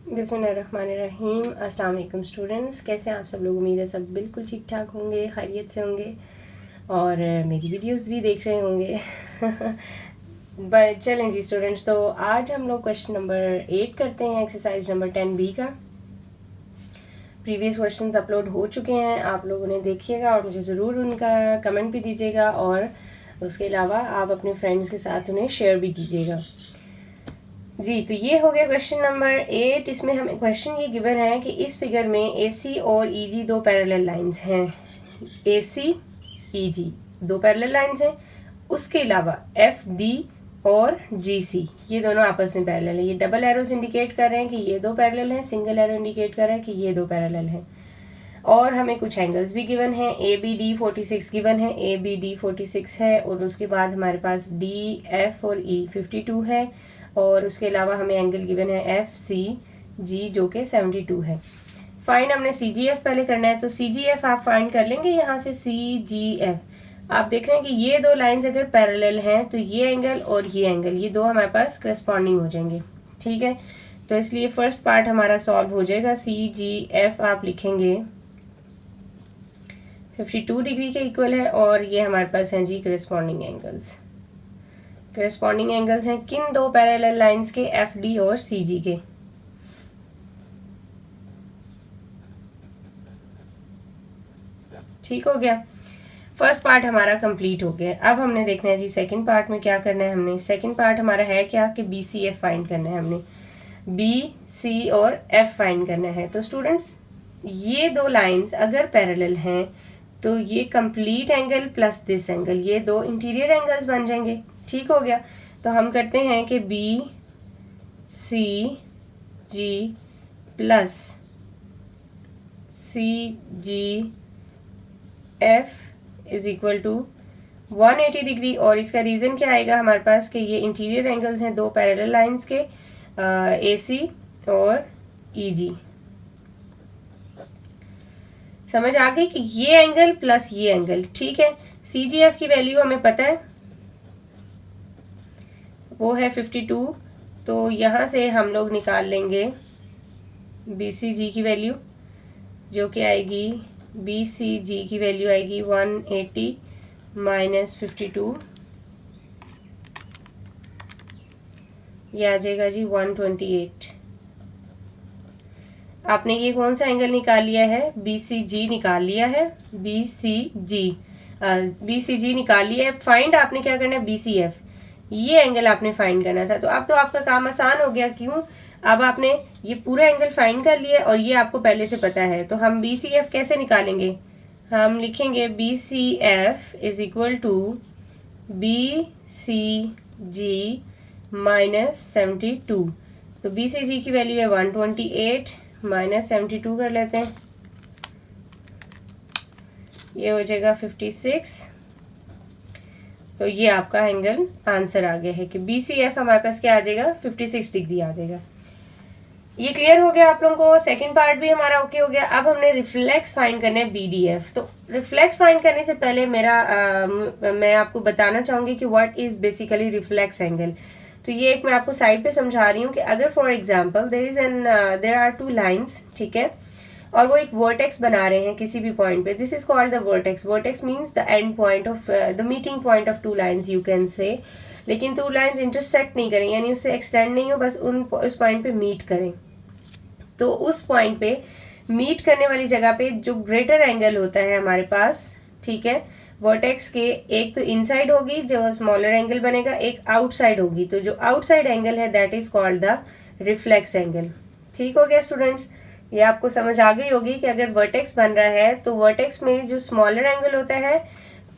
बिस्मिल्लाहिर्रहमानिर्रहीम। अस्सलाम वालेकुम स्टूडेंट्स, कैसे हैं आप सब लोग? उम्मीद है सब बिल्कुल ठीक ठाक होंगे, खैरियत से होंगे और मेरी वीडियोस भी देख रहे होंगे। चलें जी स्टूडेंट्स, तो आज हम लोग क्वेश्चन नंबर 8 करते हैं, एक्सरसाइज नंबर 10B का। प्रीवियस क्वेश्चंस अपलोड हो चुके हैं, आप लोग उन्हें देखिएगा और मुझे ज़रूर उनका कमेंट भी दीजिएगा और उसके अलावा आप अपने फ्रेंड्स के साथ उन्हें शेयर भी कीजिएगा जी। तो ये हो गया क्वेश्चन नंबर 8। इसमें हमें क्वेश्चन ये गिवन है कि इस फिगर में AC और EG दो पैरेलल लाइंस हैं। AC EG दो पैरेलल लाइंस हैं, उसके अलावा FD और GC ये दोनों आपस में पैरेलल है। ये डबल एरोस इंडिकेट कर रहे हैं कि ये दो पैरेलल हैं, सिंगल एरो इंडिकेट कर रहा है कि ये दो पैरेलल हैं। और हमें कुछ एंगल्स भी गिवन है। ABD 46 गिवन है, ABD 46 है और उसके बाद हमारे पास DF और E 52 है और उसके अलावा हमें एंगल गिवन है FCG जो कि 72 है। फाइंड हमने CGF पहले करना है, तो CGF आप फाइंड कर लेंगे यहाँ से। CGF आप देख रहे हैं कि ये दो लाइंस अगर पैरेलल हैं तो ये एंगल और ये एंगल, ये दो हमारे पास करस्पॉन्डिंग हो जाएंगे, ठीक है। तो इसलिए फर्स्ट पार्ट हमारा सॉल्व हो जाएगा। CGF आप लिखेंगे 52 डिग्री के इक्वल है और ये हमारे पास हैं जी करस्पॉन्डिंग एंगल्स। करस्पॉन्डिंग एंगल्स हैं किन दो पैरेलल लाइंस के? FD और CG के। ठीक हो गया, फर्स्ट पार्ट हमारा कंप्लीट हो गया। अब हमने देखना है जी सेकंड पार्ट में क्या करना है। हमने सेकंड पार्ट हमारा है क्या कि BCF फाइंड करना है। हमने BC और F फाइंड करना है। तो स्टूडेंट्स ये दो लाइंस अगर पैरेलल हैं तो ये complete angle plus this angle, ये दो इंटीरियर एंगल्स बन जाएंगे। ठीक हो गया, तो हम करते हैं कि BCG plus CGF is equal to 180 degree. और इसका रीज़न क्या आएगा हमारे पास कि ये इंटीरियर एंगल्स हैं दो पैरेलल लाइंस के, AC और EG। समझ आ गई कि ये एंगल प्लस ये एंगल, ठीक है। CGF की वैल्यू हमें पता है, वो है 52। तो यहाँ से हम लोग निकाल लेंगे BCG की वैल्यू, जो कि आएगी BCG की वैल्यू आएगी 180 माइनस 52, ये आ जाएगा जी 128। आपने ये कौन सा एंगल निकाल लिया है? BCG निकाल लिया है। BCG निकाल लिया है। फाइंड आपने क्या करना है? BCF, ये एंगल आपने फाइंड करना था। तो अब तो आपका काम आसान हो गया। क्यों? अब आपने ये पूरा एंगल फाइंड कर लिया और ये आपको पहले से पता है। तो हम BCF कैसे निकालेंगे? हम लिखेंगे BCF is equal to BCG minus 72। तो BCG की वैल्यू है 128 माइनस 72 कर लेते हैं, ये हो जाएगा 56। तो ये आपका एंगल आंसर आ गया है कि BCF हमारे पास क्या आ जाएगा? 56 डिग्री आ जाएगा। ये क्लियर हो गया आप लोगों को? सेकंड पार्ट भी हमारा ओके हो गया। अब हमने रिफ्लेक्स फाइंड करना है, BDF। तो रिफ्लेक्स फाइंड करने से पहले मैं आपको बताना चाहूँगी कि what is basically reflex angle. तो ये एक मैं आपको साइड पे समझा रही हूँ कि अगर for example there are two lines, ठीक है, और वो एक वर्टेक्स बना रहे हैं किसी भी पॉइंट पे। This is called the vertex. Vertex means the end point of the meeting point of two lines you can say. लेकिन टू लाइंस इंटरसेक्ट नहीं करें, यानी उससे एक्सटेंड नहीं हो, बस उस पॉइंट पे मीट करें। तो उस पॉइंट पे मीट करने वाली जगह पे जो ग्रेटर एंगल होता है हमारे पास, ठीक है, वर्टेक्स के, एक तो इनसाइड होगी जो स्मॉलर एंगल बनेगा, एक आउटसाइड होगी। तो जो आउटसाइड एंगल है that is called the reflex angle. ठीक हो गया स्टूडेंट्स? ये आपको समझ आ गई होगी कि अगर वर्टेक्स बन रहा है तो वर्टेक्स में जो स्मॉलर एंगल होता है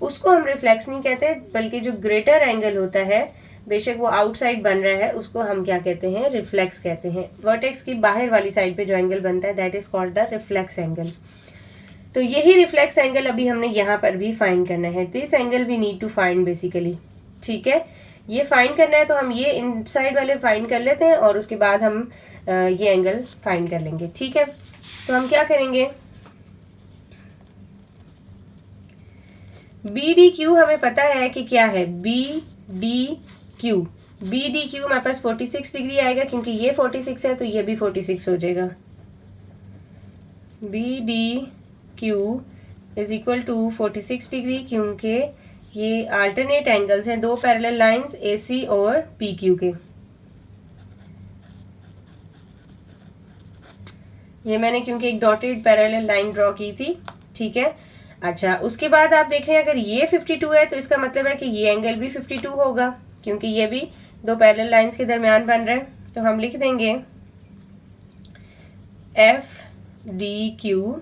उसको हम रिफ्लेक्स नहीं कहते, बल्कि जो ग्रेटर एंगल होता है, बेशक वो आउटसाइड बन रहा है, उसको हम क्या कहते हैं? रिफ्लेक्स कहते हैं। वर्टेक्स की बाहर वाली साइड पे जो एंगल बनता है that is called the reflex angle. तो यही रिफ्लेक्स एंगल अभी हमने यहाँ पर भी फाइंड करना है। This angle we need to find basically, ठीक है। ये फाइंड करना है तो हम ये इनसाइड वाले फाइंड कर लेते हैं और उसके बाद हम ये एंगल फाइंड कर लेंगे, ठीक है। तो हम क्या करेंगे? BDQ हमें पता है कि क्या है, BDQ बी डी क्यू हमारे पास 46 डिग्री आएगा, क्योंकि ये 46 है तो ये भी 46 हो जाएगा। B D Q is equal to 46 degree, क्योंकि ये अल्टरनेट एंगल्स हैं, दो पैरेलल लाइंस ए सी और पी क्यू के। ये मैंने क्योंकि एक डॉटेड पैरेलल लाइन ड्रॉ की थी, ठीक है। अच्छा, उसके बाद आप देख रहे हैं अगर ये 52 है तो इसका मतलब है कि ये एंगल भी 52 होगा, क्योंकि ये भी दो पैरेलल लाइंस के दरमियान बन रहे हैं। तो हम लिख देंगे F D Q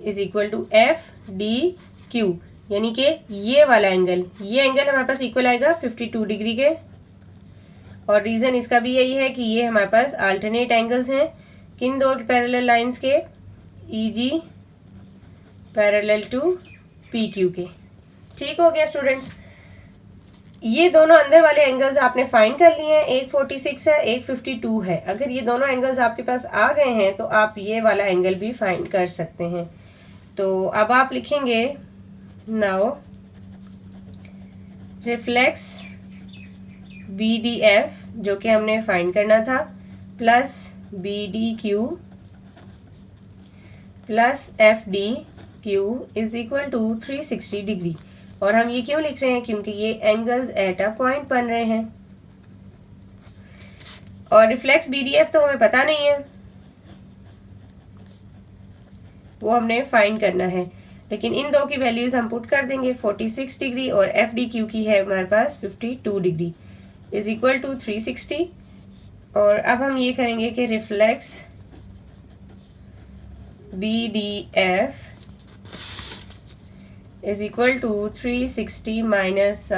is equal to F D Q, यानी कि ये वाला एंगल, ये एंगल हमारे पास इक्वल आएगा 52 डिग्री के। और रीज़न इसका भी यही है कि ये हमारे पास अल्टरनेट एंगल्स हैं किन दो पैरेलल लाइंस के, ई जी पैरेलल टू पी क्यू के। ठीक हो गया स्टूडेंट्स, ये दोनों अंदर वाले एंगल्स आपने फाइंड कर लिए हैं, एक 46 है एक 52 है। अगर ये दोनों एंगल्स आपके पास आ गए हैं तो आप ये वाला एंगल भी फाइंड कर सकते हैं। तो अब आप लिखेंगे now reflex B D F, जो कि हमने फाइंड करना था, plus B D Q plus F D Q is equal to 360 degree. और हम ये क्यों लिख रहे हैं, क्योंकि ये एंगल्स एट अ पॉइंट बन रहे हैं। और रिफ्लेक्स BDF तो हमें पता नहीं है, वो हमने फाइंड करना है, लेकिन इन दो की वैल्यूज हम पुट कर देंगे। 46 डिग्री और FDQ की है हमारे पास 52 डिग्री इज इक्वल टू 360। और अब हम ये करेंगे कि reflex BDF is equal to 360 minus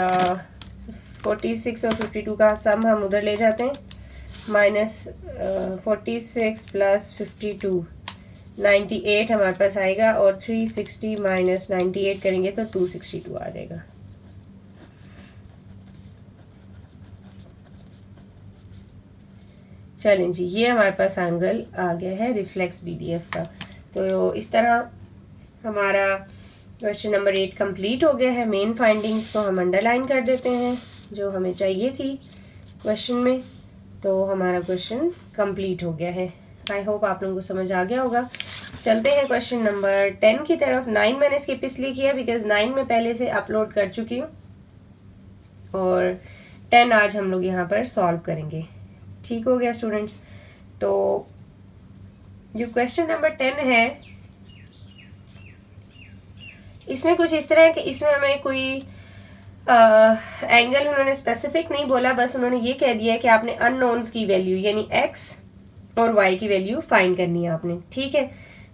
46 और 52 का सम हम उधर ले जाते हैं, माइनस 46 प्लस 52 98 हमारे पास आएगा, और 360 माइनस 98 करेंगे तो 262 आ जाएगा। चलें जी, ये हमारे पास एंगल आ गया है रिफ्लेक्स BDF का। तो इस तरह हमारा क्वेश्चन नंबर 8 कंप्लीट हो गया है। मेन फाइंडिंग्स को हम अंडरलाइन कर देते हैं जो हमें चाहिए थी क्वेश्चन में। तो हमारा क्वेश्चन कंप्लीट हो गया है। आई होप आप लोगों को समझ आ गया होगा। चलते हैं क्वेश्चन नंबर 10 की तरफ। 9 मैंने स्किप इसलिए किया बिकॉज 9 में पहले से अपलोड कर चुकी हूँ, और 10 आज हम लोग यहाँ पर सॉल्व करेंगे। ठीक हो गया स्टूडेंट्स। तो जो क्वेश्चन नंबर 10 है, इसमें कुछ इस तरह है कि इसमें हमें कोई एंगल उन्होंने स्पेसिफिक नहीं बोला, बस उन्होंने ये कह दिया है कि आपने अननोन्स की वैल्यू यानी x और y की वैल्यू फाइंड करनी है आपने। ठीक है,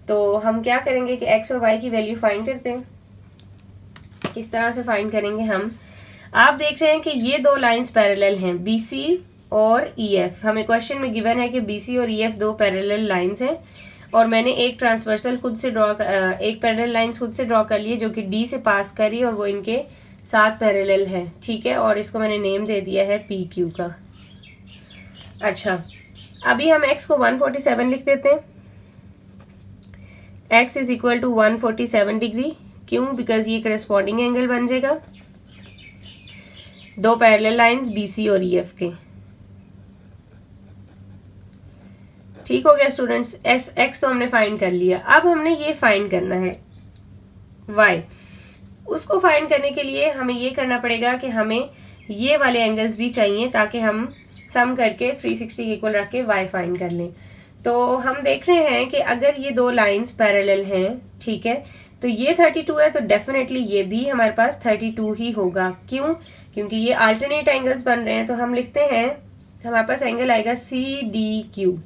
तो हम क्या करेंगे कि x और y की वैल्यू फाइंड करते हैं। किस तरह से फाइंड करेंगे हम, आप देख रहे हैं कि ये दो लाइंस पैरेलल हैं, BC और EF। हमें क्वेश्चन में गिवन है कि BC और EF दो पैरेलल लाइंस हैं, और मैंने एक ट्रांसवर्सल खुद से एक पैरेलल लाइंस खुद से ड्रॉ कर लिए जो कि D से पास करी, और वो इनके साथ पैरेलल है। ठीक है, और इसको मैंने नेम दे दिया है PQ का। अच्छा, अभी हम x को 147 लिख देते हैं। x is equal to 147 degree, क्यों? बिकॉज ये करस्पॉन्डिंग एंगल बन जाएगा दो पैरेलल लाइंस BC और EF के। ठीक हो गया स्टूडेंट्स, x तो हमने फाइंड कर लिया। अब हमने ये फाइंड करना है y। उसको फाइंड करने के लिए हमें ये करना पड़ेगा कि हमें ये वाले एंगल्स भी चाहिए, ताकि हम सम करके 360 के इक्वल रख के y फाइंड कर लें। तो हम देख रहे हैं कि अगर ये दो लाइंस पैरेलल हैं, ठीक है, तो ये 32 है, तो डेफिनेटली ये भी हमारे पास 32 ही होगा। क्यों? क्योंकि ये अल्टरनेट एंगल्स बन रहे हैं। तो हम लिखते हैं हमारे पास एंगल आएगा CDQ।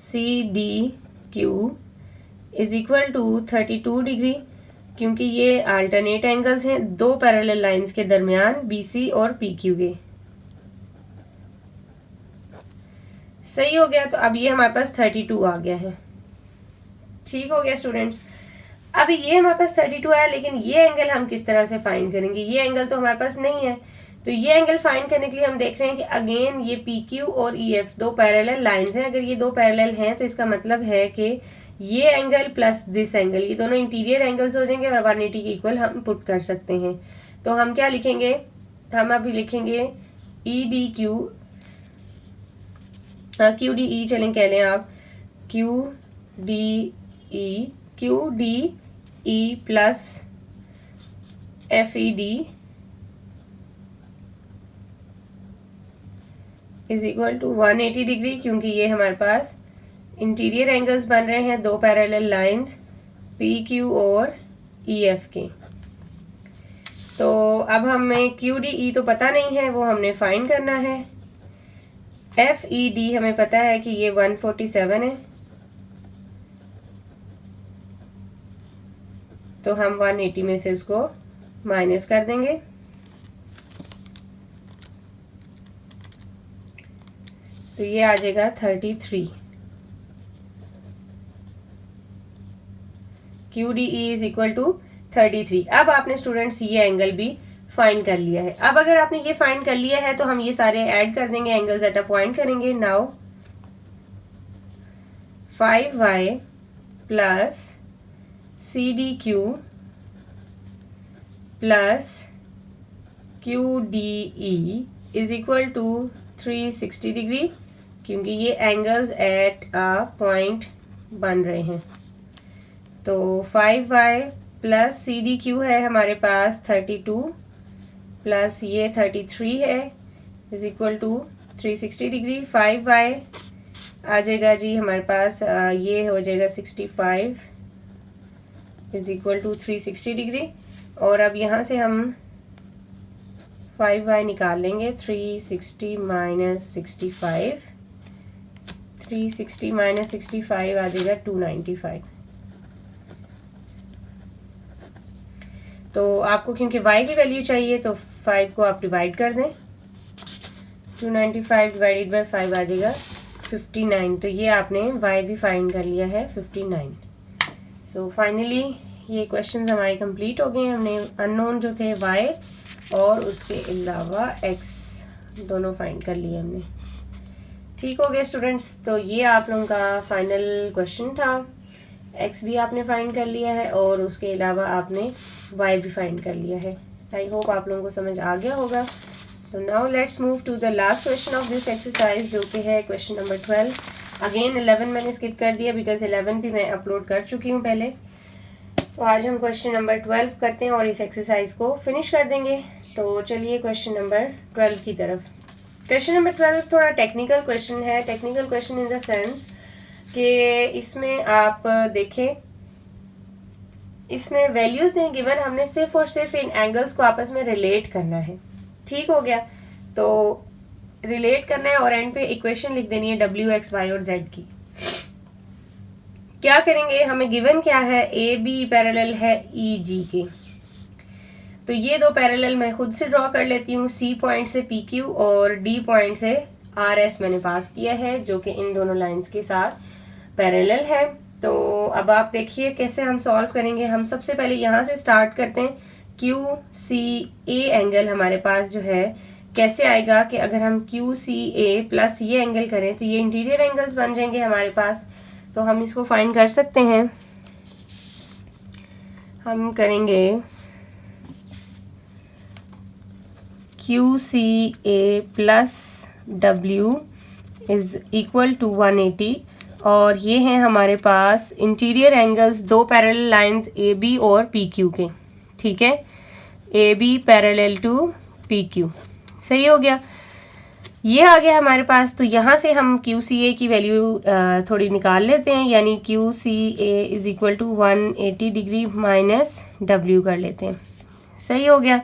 CDQ is equal to 32 degree, क्योंकि ये अल्टरनेट एंगल्स हैं दो पैरेलल लाइंस के दरमियान BC और PQ के। सही हो गया, तो अब ये हमारे पास 32 आ गया है। ठीक हो गया स्टूडेंट्स। अब ये हमारे पास 32 आया, लेकिन ये एंगल हम किस तरह से फाइंड करेंगे? ये एंगल तो हमारे पास नहीं है। तो ये एंगल फाइंड करने के लिए हम देख रहे हैं कि अगेन ये PQ और EF दो पैरेलल लाइंस हैं। अगर ये दो पैरेलल हैं तो इसका मतलब है कि ये एंगल प्लस दिस एंगल, ये दोनों इंटीरियर एंगल्स हो जाएंगे और 180 के इक्वल हम पुट कर सकते हैं। तो हम क्या लिखेंगे, हम अभी लिखेंगे E D Q, Q D E चलें कह लें आप, Q D E plus F E D is equal to 180 degree, क्योंकि ये हमारे पास इंटीरियर एंगल्स बन रहे हैं, दो पैरेलल लाइंस पी क्यू और ई एफ के। तो अब हमें क्यू डी ई तो पता नहीं है, वो हमने फाइंड करना है। एफ ई डी हमें पता है कि ये 147 है, तो हम 180 में से उसको माइनस कर देंगे। तो ये आ जाएगा 33। Q D E is equal to 33। अब आपने स्टूडेंट्स ये एंगल भी फाइंड कर लिया है। अब अगर आपने ये फाइंड कर लिया है तो हम ये सारे ऐड कर देंगे, एंगल्स एट अ पॉइंट करेंगे। Now 5y plus C D Q plus Q D E is equal to 360 degree, क्योंकि ये एंगल्स एट अ पॉइंट बन रहे हैं। तो 5y plus C D Q है हमारे पास 32 प्लस ये 33 है is equal to 360 degree. 5y आ जाएगा जी हमारे पास, ये हो जाएगा 65 इज इक्वल टू 360 डिग्री। और अब यहाँ से हम 5y निकाल लेंगे, 360 माइनस 65, 360 माइनस 65 आ जाएगा 295। तो आपको क्योंकि y की वैल्यू चाहिए तो 5 को आप डिवाइड कर दें, 295 डिवाइडेड बाय 5 आ जाएगा 59। तो ये आपने y भी फाइंड कर लिया है 59। सो फाइनली ये क्वेश्चंस हमारे कंप्लीट हो गए हैं। हमने अननोन जो थे y और उसके अलावा x दोनों फाइंड कर लिए हमने। ठीक हो गया स्टूडेंट्स, तो ये आप लोगों का फाइनल क्वेश्चन था। x भी आपने फाइंड कर लिया है और उसके अलावा आपने y भी फाइंड कर लिया है। आई होप आप लोगों को समझ आ गया होगा। So now let's move to the last question of this exercise, जो कि है क्वेश्चन नंबर 12। अगेन 11 मैंने स्किप कर दिया बिकॉज 11 भी मैं अपलोड कर चुकी हूँ पहले। तो आज हम क्वेश्चन नंबर 12 करते हैं और इस एक्सरसाइज को फिनिश कर देंगे। तो चलिए क्वेश्चन नंबर 12 की तरफ। क्वेश्चन नंबर 12 थोड़ा टेक्निकल क्वेश्चन है। Technical question in the sense कि इसमें आप देखें, इसमें वैल्यूज नहीं गिवन, हमने सिर्फ और सिर्फ इन एंगल्स को आपस में रिलेट करना है। ठीक हो गया, तो रिलेट करना है और एंड पे इक्वेशन लिख देनी है w x y और z की। क्या करेंगे, हमें गिवन क्या है, ए बी पैरेलल है ई जी के। तो ये दो पैरेलल मैं खुद से ड्रॉ कर लेती हूँ, सी पॉइंट से पी क्यू और डी पॉइंट से आर एस मैंने पास किया है, जो कि इन दोनों लाइंस के साथ पैरेलल है। तो अब आप देखिए कैसे हम सॉल्व करेंगे। हम सबसे पहले यहाँ से स्टार्ट करते हैं। क्यू सी ए एंगल हमारे पास जो है कैसे आएगा कि अगर हम क्यू सी ए प्लस ये एंगल करें तो ये इंटीरियर एंगल्स बन जाएंगे हमारे पास। तो हम इसको फाइंड कर सकते हैं। हम करेंगे Q C A plus W is equal to 180 और ये हैं हमारे पास इंटीरियर एंगल्स, दो पैरेलल लाइंस ए बी और पी क्यू के। ठीक है, A B parallel to P Q, सही हो गया। ये आ गया हमारे पास। तो यहाँ से हम क्यू सी ए की वैल्यू थोड़ी निकाल लेते हैं, यानी Q C A is equal to 180 degree minus W कर लेते हैं। सही हो गया,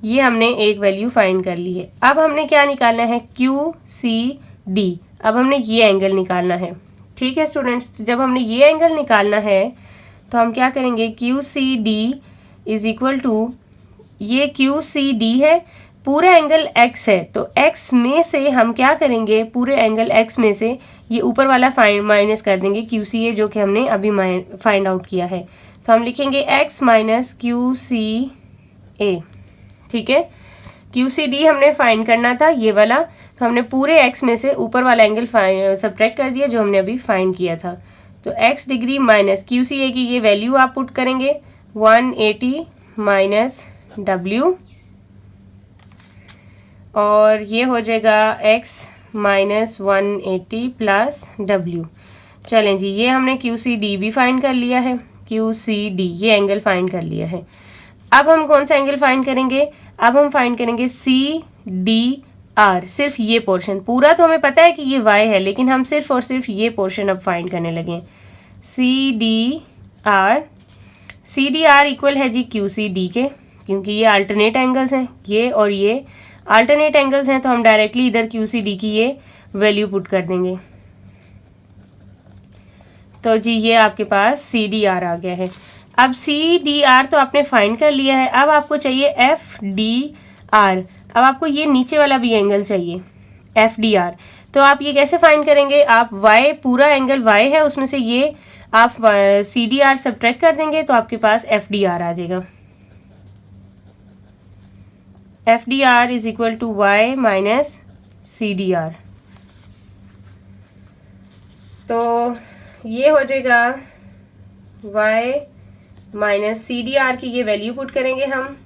ये हमने एक वैल्यू फाइंड कर ली है। अब हमने क्या निकालना है, क्यू सी डी। अब हमने ये एंगल निकालना है। ठीक है स्टूडेंट्स, तो जब हमने ये एंगल निकालना है तो हम क्या करेंगे, Q C D is equal to, ये क्यू सी डी है, पूरा एंगल x है, तो x में से हम क्या करेंगे, पूरे एंगल x में से ये ऊपर वाला माइनस कर देंगे क्यू सी ए, जो कि हमने अभी फाइंड आउट किया है। तो हम लिखेंगे x माइनस क्यू सी ए। ठीक है, क्यू सी डी हमने फाइंड करना था ये वाला, तो हमने पूरे x में से ऊपर वाला एंगल सब्ट्रैक्ट कर दिया जो हमने अभी फाइंड किया था। तो x degree minus q C a की ये वैल्यू आप पुट करेंगे 180 माइनस w और ये हो जाएगा x माइनस 180 प्लस w। चलें जी, ये हमने QCD भी फाइंड कर लिया है, QCD ये एंगल फाइंड कर लिया है। अब हम कौन सा एंगल फाइंड करेंगे? अब हम फाइंड करेंगे CDR, सिर्फ ये पोर्शन। पूरा तो हमें पता है कि ये y है, लेकिन हम सिर्फ और सिर्फ ये पोर्शन अब फाइंड करने लगे। CDR इक्वल है जी QCD के, क्योंकि ये अल्टरनेट एंगल्स हैं, ये और ये अल्टरनेट एंगल्स हैं, तो हम डायरेक्टली इधर QCD की ये वैल्यू पुट कर देंगे। तो जी ये आपके पास CDR आ गया है। अब CDR तो आपने फाइंड कर लिया है, अब आपको चाहिए FDR। अब आपको ये नीचे वाला भी एंगल चाहिए, FDR। तो आप ये कैसे फाइंड करेंगे? आप y, पूरा एंगल y है, उसमें से ये आप CDR सब्ट्रैक्ट कर देंगे, तो आपके पास FDR आ जाएगा। FDR is equal to y minus CDR। तो ये हो जाएगा y माइनस CDR की ये वैल्यू पुट करेंगे हम।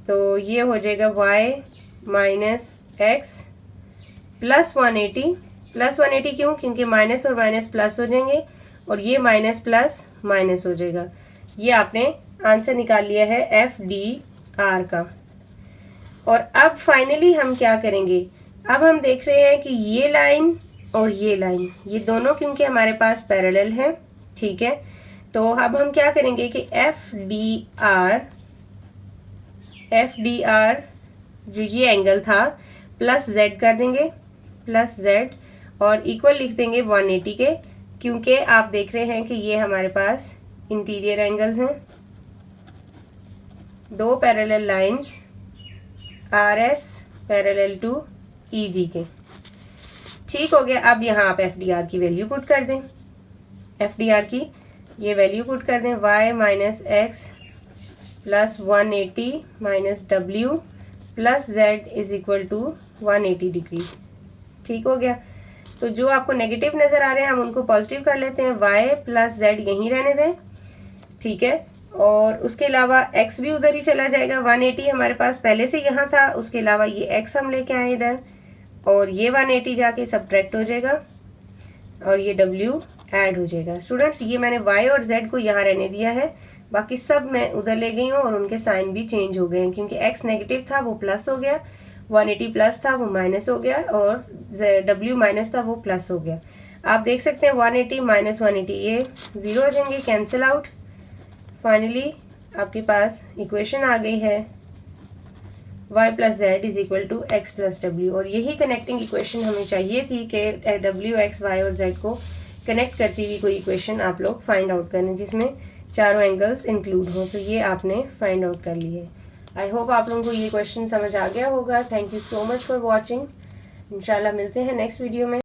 तो ये हो जाएगा y माइनस x प्लस 180। प्लस 180 क्यों? क्योंकि माइनस और माइनस प्लस हो जाएंगे और ये माइनस प्लस माइनस हो जाएगा। ये आपने आंसर निकाल लिया है FDR का। और अब फाइनली हम क्या करेंगे? अब हम देख रहे हैं कि ये लाइन और ये लाइन, ये दोनों क्योंकि हमारे पास पैरेलल हैं, ठीक है। तो अब हम क्या करेंगे कि FDR जो ये एंगल था प्लस z कर देंगे, प्लस z, और इक्वल लिख देंगे 180 के, क्योंकि आप देख रहे हैं कि ये हमारे पास इंटीरियर एंगल्स हैं। दो parallel lines RS parallel to EG के, ठीक हो गया। अब यहाँ आप FDR की वैल्यू पुट कर दें, FDR की ये वैल्यू पुट कर दें, y माइनस x plus 180 minus w plus z is equal to 180 degree, ठीक हो गया। तो जो आपको नेगेटिव नज़र आ रहे हैं हम उनको पॉजिटिव कर लेते हैं, y प्लस z यहीं रहने दें, ठीक है। और उसके अलावा x भी उधर ही चला जाएगा, 180 हमारे पास पहले से यहाँ था, उसके अलावा ये x हम लेके आए इधर, और ये 180 जाके सब्ट्रैक्ट हो जाएगा और ये w ऐड हो जाएगा। स्टूडेंट्स ये मैंने y और z को यहाँ रहने दिया है, बाकी सब मैं उधर ले गई हूँ और उनके साइन भी चेंज हो गए हैं, क्योंकि x नेगेटिव था वो प्लस हो गया, 180 प्लस था वो माइनस हो गया, और w माइनस था वो प्लस हो गया। आप देख सकते हैं 180 माइनस 180 ये 0 हो जाएंगे, कैंसिल आउट। फाइनली आपके पास इक्वेशन आ गई है y plus Z is equal to X plus W, और यही कनेक्टिंग इक्वेशन हमें चाहिए थी कि w, x, y और z को कनेक्ट करती हुई कोई इक्वेशन आप लोग फाइंड आउट करें जिसमें चारों एंगल्स इंक्लूड हो। तो ये आपने फाइंड आउट कर लिए। आई होप आप लोगों को ये क्वेश्चन समझ आ गया होगा। Thank you so much for watching. इंशाल्लाह मिलते हैं नेक्स्ट वीडियो में।